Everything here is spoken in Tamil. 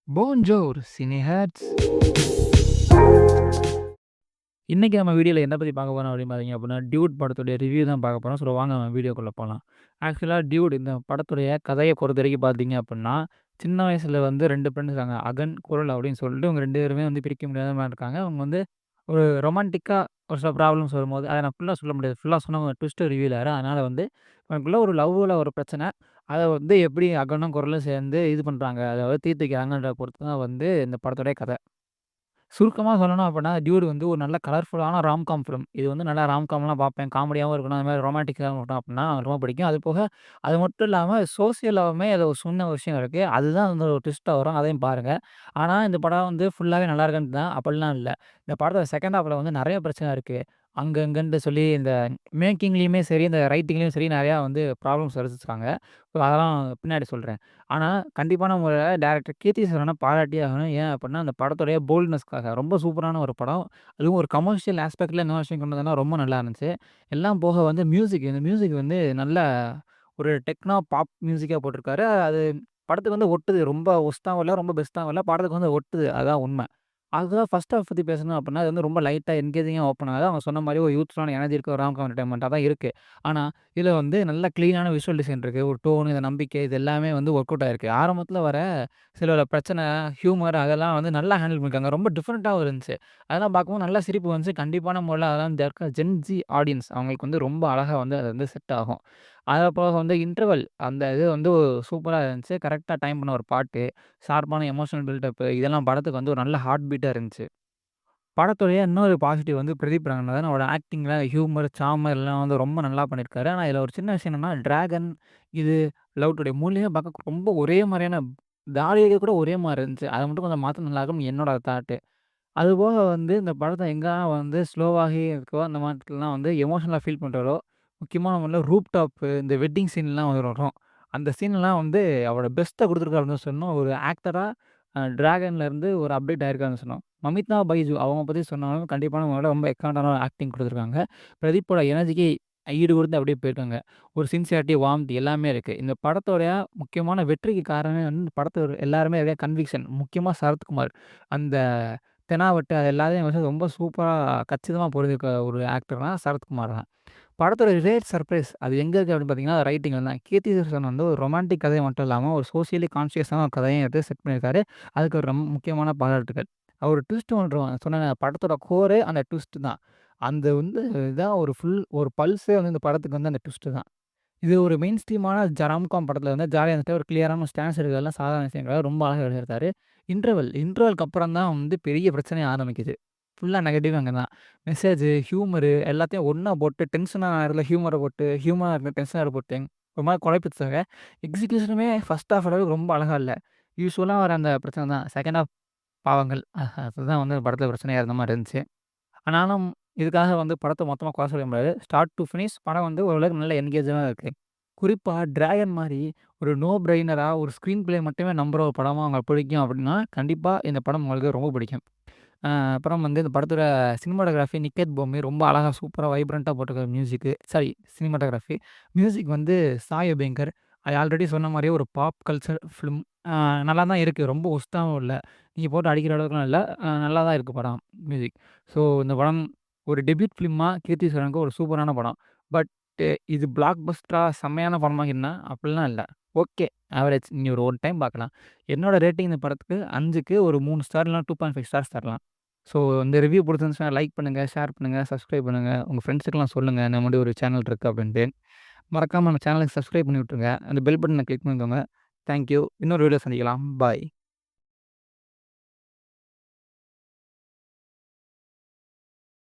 Bonjour, cinéhats. இன்னைக்கு நம்ம வீடியோல என்ன பத்தி பார்க்க போறோம் அப்படின்னு பார்த்தீங்க அப்படின்னா, டியூட் படத்துடைய ரிவ்யூ தான் பார்க்க போறோம். ஸோ வாங்க நம்ம வீடியோக்குள்ள போலாம். ஆக்சுவலா டியூட் இந்த படத்துடைய கதைய பொறுத்தவரைக்கும் பார்த்தீங்க அப்படின்னா, சின்ன வயசுல வந்து 2 ஃப்ரெண்ட்ஸ் இருக்காங்க. அகன், குரல் அப்படின்னு சொல்லிட்டு இவங்க 2 பேருமே வந்து பிரிக்க முடியாத மாரி இருக்காங்க. அவங்க வந்து ஒரு ரொமான்டிக்கா ஒரு சில ப்ராப்ளம்ஸ் வரும்போது, அத நான் ஃபுல்லா சொல்ல முடியாது. ஃபுல்லா சொன்னா ட்விஸ்ட் ரிவீல் ஆயிரும். அதனால வந்து இவங்களுக்குள்ள ஒரு லவ்வுல ஒரு பிரச்சனை. அத வந்து எப்படி அகனும், குரலும் சேர்ந்து இது பண்றாங்க. அதாவது தீர்த்துக்கிறாங்கன்றத பொறுத்து தான் வந்து இந்த படத்துடைய கதை. சுருக்கமா சொல்லணும் அப்பன்னா, டியூட் வந்து ஒரு நல்ல கலர்ஃபுல்லான ராம்காம் ஃபிலிம். இது வந்து நல்லா ராம்காம்லாம் பார்ப்பேன். காமெடியாவும் இருக்கணும். அது மாரி ரொமான்டிக்காவும் இருக்கணும் அப்டின்னா எனக்கு ரொம்ப பிடிக்கும். அது போக அது மட்டும் இல்லாம சோசியலாவுமே ஏதோ ஒரு சின்ன விஷயம் இருக்கு. அதுதான் வந்து ஒரு ட்விஸ்ட்டா வரும். அதையும் பாருங்க. ஆனா இந்த படம் வந்து ஃபுல்லாவே நல்லா இருக்குன்னு தான் அப்படிலாம் இல்ல. இந்த படத்தோட செகண்ட் ஹாஃப்ல வந்து நெறைய பிரச்சனை இருக்கு. அங்க, இங்கன்ட்டு சொல்லி இந்த மேக்கிங்லயுமே சரி, இந்த ரைட்டிங்லயும் சரி நெறையா வந்து ப்ராப்ளம்ஸ் வச்சிருக்காங்க. ஸோ அதெல்லாம் பின்னாடி சொல்றேன். ஆனா, கண்டிப்பான முறையில டைரக்டர் கீர்த்தி சுரேன பாராட்டியே ஆகணும். ஏன் அப்புட்ன்னா, அந்த படத்துடைய போல்ட்னஸ்க்காக. ரொம்ப சூப்பரான ஒரு படம். அதுவும் ஒரு கமர்ஷியல் ஆஸ்பெக்ட்ல இன்னொரு விஷயம் கொண்டு வந்ததுனா ரொம்ப நல்லா இருந்துச்சு. எல்லாம் போக வந்து மியூசிக். இந்த மியூசிக் வந்து நல்ல ஒரு டெக்னோ பாப் மியூசிக்கா போட்டிருக்காரு. அது படத்துக்கு வந்து ஒட்டுது. ரொம்ப வொர்ஸ்ட்டாவும் இல்ல, ரொம்ப பெஸ்ட்டாவும் இல்ல. படத்துக்கு வந்து ஒட்டுது. அதான் உண்ம. அதுதான் ஃபர்ஸ்ட் ஹாஃப் பத்தி பேசணும் அப்புட்ன்னா, அது வந்து ரொம்ப லைட்டா என்கேஜிங்கா ஓப்பன் ஆகுது. அவங்க சொன்ன மாரி ஒரு யூத்ஃபுல்லான எனர்ஜி இருக்க ஒரு ராம்காம் என்டர்டெயின்மென்ட்டா தான் இருக்கு. ஆனா இதில வந்து நல்ல கிளீனான விஷுவல் டிசைன் இருக்கு. ஒரு டோனு, இந்த நம்பிக்கை இது எல்லாமே வந்து ஒர்க் அவுட் ஆயிருக்கு. ஆரம்பத்தில வர சில பிரச்சனை, ஹியூமர் அதெல்லாம் வந்து நல்லா ஹேண்டில் பண்ணியிருக்காங்க. ரொம்ப டிஃபரெண்ட்டாவும் இருந்துச்சு. அதெல்லாம் பார்க்கும்போது நல்லா சிரிப்பு வந்துச்சு. கண்டிப்பான முறையில அதெல்லாம் இந்த இருக்க ஜென்ஸி ஆடியன்ஸ் அவங்களுக்கு வந்து ரொம்ப அழகா வந்து அது வந்து செட் ஆகும். அது போக வந்து இன்டர்வல் அந்த இது வந்து சூப்பரா இருந்துச்சு. கரெக்ட்டா டைம் பண்ண ஒரு பாட்டு, ஷார்ப்பான எமோஷனல் பில்டப் இதெல்லாம் படத்துக்கு வந்து ஒரு நல்ல ஹார்ட் பீட்டா இருந்துச்சு. படத்துடைய இன்னொரு பாசிட்டிவ் வந்து பிரதீப் ரங்கநாதன். அவரோட ஆக்டிங்ல ஹியூமர், சாமர் எல்லாம் வந்து ரொம்ப நல்லா பண்ணியிருக்காரு. ஆனா, இதில ஒரு சின்ன விஷயம் என்னன்னா, டிராகன் இது லவ் டுடே 3லயுமே பார்க்க ரொம்ப ஒரே மாரியான தாடிய கூட ஒரே மாரி இருந்துச்சு. அத மட்டும் கொஞ்சம் மாத்துனா நல்லாருக்கும்னு என்னோட தாட்டு. அதுபோக வந்து இந்த படத்த எங்கெல்லாம் வந்து ஸ்லோவாகி இருக்கோ, அந்த மாரிலாம் வந்து எமோஷனலா ஃபீல் பண்றாரோ, முக்கியமான முறையில ரூப் டாப் இந்த வெட்டிங் சீன்லாம் வரும். அந்த சீன்லாம் வந்து அவரோட பெஸ்ட்ட குடுத்துருக்காருன்னு தான் சொல்லணும். ஒரு ஆக்டரா டிராகன்ல இருந்து ஒரு அப்டேட் ஆயிருக்காருன்னு சொல்லணும். மமிதா பைஜு அவங்க பத்தி சொன்னாலும் கண்டிப்பான முறையில ரொம்ப எக்ஸலன்ட்டான ஆக்டிங் குடுத்துருக்காங்க. பிரதீப்போட எனர்ஜிக்கு ஈடு குடுத்து அப்படியே போயிருக்காங்க. ஒரு சின்சியாரிட்டி, வார்ம்த் எல்லாமே இருக்கு. இந்த படத்தோடைய முக்கியமான வெற்றிக்கு காரணமே வந்து இந்த படத்த எல்லாருமே நெறைய கன்விக்ஷன் முக்கியமா சரத்குமார். அந்த தெனாவட்டு அது எல்லாத்தையும் வந்து ரொம்ப சூப்பரா கச்சிதமா பொருந்தியிருக்க ஒரு ஆக்டர்னா சரத்குமார் தான். படத்தோட கிரேட் சர்ப்ரைஸ் அது எங்க இருக்கு அப்படின்னு பார்த்தீங்கன்னா, ரைட்டிங்ல தான். கீர்த்தி சுரேஷன் வந்து ஒரு ரொமான்டிக் கதை மட்டும் இல்லாம, ஒரு சோசியலி கான்ஷியஸான ஒரு கதையும் எடுத்து செட் பண்ணியிருக்காரு. அதுக்கு ஒரு ரொம்ப முக்கியமான பாராட்டுக்கள். ஒரு ட்விஸ்ட் ஒன்று சொன்னேனே படத்தோட கோரே அந்த ட்விஸ்ட் தான். அந்த வந்து இதான் ஒரு ஒரு பல்ஸே வந்து இந்த படத்துக்கு வந்து அந்த ட்விஸ்ட் தான். இது ஒரு மெயின் ஸ்ட்ரீமான ராம்காம் படத்துல வந்து ஜாலியா இருந்துட்டு ஒரு கிளியரான ஸ்டான்ஸ் எடுக்கிறதெல்லாம் சாதாரண விஷயம் கிடையாது. ரொம்ப அழகா எழுதியிருக்காரு. இன்டர்வல்க்கு அப்புறம் தான் வந்து பெரிய பிரச்சனையே ஆரம்பிக்குது. ஃபுல்லா நெகட்டிவ் அங்க தான். மெசேஜு, ஹியூமரு எல்லாத்தையும் ஒண்ணா போட்டு டென்ஷனா ஆகுறதுல ஹியூமர போட்டு, ஹியூமரா இருக்க டென்ஷனா போட்டு ஒரு மாரி குழப்பிச்சுட்டாங்க. எக்ஸிகியூஷனுமே ஃபர்ஸ்ட் ஹாஃப் அளவுக்கு ரொம்ப அழகா இல்ல. யூசுவலா வர அந்த பிரச்சனை தான். செகண்ட் ஹாஃப் பாவங்கள். அதுதான் வந்து படத்துல பிரச்சனையா இருந்த மாரி இருந்துச்சு. ஆனாலும் இதுக்காக வந்து படத்த மொத்தமா குறை சொல்ல முடியாது. ஸ்டார்ட் டூ ஃபினிஷ் படம் வந்து ஓரளவுக்கு நல்ல என்கேஜா இருக்கு. குறிப்பா டிராகன் மாரி ஒரு நோ பிரெய்னரா ஒரு ஸ்க்ரீன் பிளே மட்டுமே நம்புற ஒரு படமா உங்களுக்கு பிடிக்கும் அப்டின்னா, கண்டிப்பா இந்த படம் உங்களுக்கு ரொம்ப பிடிக்கும். அப்புறம் வந்து இந்த படத்தோட சினிமாட்டோகிராஃபி நிக்கேத் பொம்மி ரொம்ப அழகா சூப்பரா வைப்ரன்ட்டா போட்டிருக்காரு மியூசிக்கு. Sorry cinematography. மியூசிக் வந்து சாய் அபியங்கர். அது ஆல்ரெடி சொன்ன மாரியே ஒரு பாப் கல்ச்சர் ஃபிலிம். அ நல்லா தான் இருக்கு. ரொம்ப ஒர்ஸ்ட்டாவும் இல்ல. நீங்க போட்டு அடிக்கிற அளவுக்குலாம் இல்ல. நல்லா தான் இருக்கு படம் மியூசிக். ஸோ இந்த படம் ஒரு டெபியூட் ஃபிலிமா கீர்த்தி சுரேனுக்கு ஒரு சூப்பரான படம். பட் இது பிளாக் பஸ்டரா செம்மையான படமா என்ன அப்டிலாம் இல்ல. ஓகே. ஆவரேஜ். நீ ஒரு டைம் பார்க்கலாம். என்னோட ரேட்டிங் இந்த படத்துக்கு 5க்கு ஒரு 3 ஸ்டார் இல்லனா 2.5 ஸ்டார்ஸ் தரலாம். ஸோ இந்த ரிவ்யூ புடிச்சிருந்துச்சுனா லைக் பண்ணுங்க, ஷேர் பண்ணுங்க, சப்ஸ்கிரைப் பண்ணுங்க. உங்க ஃப்ரெண்ட்ஸுக்குலாம் சொல்லுங்க. இந்த மாரி ஒரு சேனல் இருக்கு அப்டின்ட்டு. மறக்காம நம்ம சேனலுக்கு சப்ஸ்கிரைப் பண்ணி விட்டுருங்க. அந்த பெல் பட்டன கிளிக் பண்ணிக்கோங்க. Thank you. இன்னொரு வீடியோல சந்திக்கலாம். பாய்.